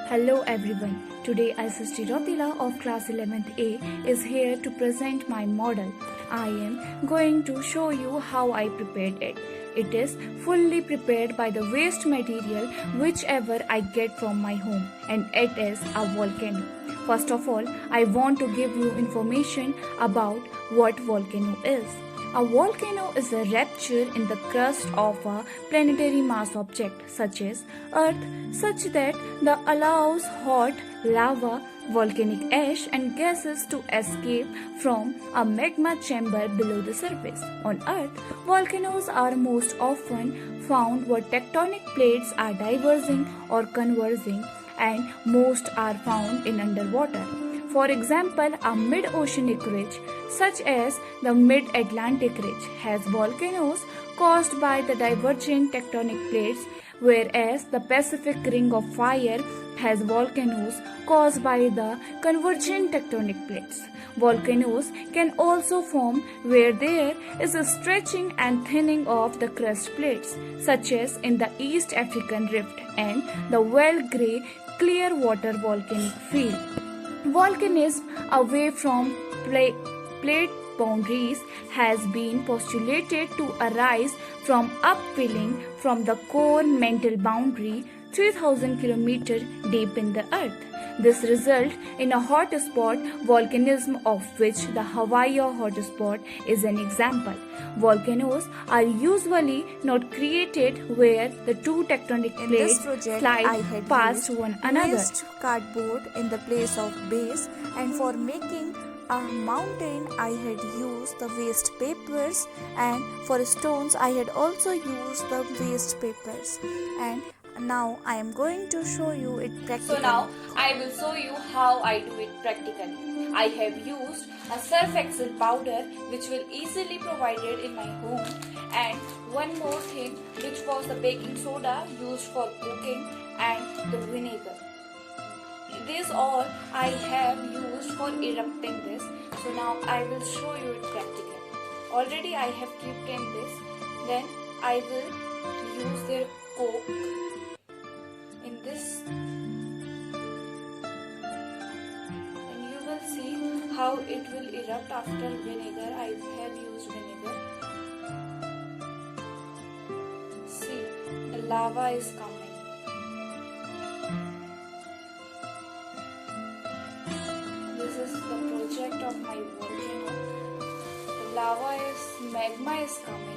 Hello everyone. Today Sister Rotila of class 11th A is here to present my model. I am going to show you how I prepared it. It is fully prepared by the waste material whichever I get from my home, and it is a volcano. First of all, I want to give you information about what volcano is. A volcano is a rupture in the crust of a planetary mass object such as Earth, such that the allows hot lava, volcanic ash and gases to escape from a magma chamber below the surface. On Earth, volcanoes are most often found where tectonic plates are diverging or converging, and most are found in underwater. For example, a mid-oceanic ridge, such as the mid-Atlantic ridge, has volcanoes caused by the divergent tectonic plates, whereas the Pacific Ring of Fire has volcanoes caused by the convergent tectonic plates. Volcanoes can also form where there is a stretching and thinning of the crust plates, such as in the East African Rift and the well-grey Clearwater volcanic field. Volcanism away from plate boundaries has been postulated to arise from upwelling from the core mantle boundary 3000 km deep in the earth. This results in a hotspot volcanism, of which the Hawaii hotspot is an example. Volcanoes are usually not created where the two tectonic plates slide past one another. Used cardboard in the place of base, and for making a mountain I had used the waste papers, and for stones I had also used the waste papers. And now I am going to show you it practically. So now I will show you how I do it practically. I have used a surf excel powder which will easily provided in my home, and one more thing, which was the baking soda used for cooking and the vinegar. This all I have used for erupting this. So now I will show you it practically. Already I have kept in this. Then I will use their coke in this, and you will see how it will erupt after vinegar. I have used vinegar. See, the lava is coming. This is the project of my volcano. The magma is coming.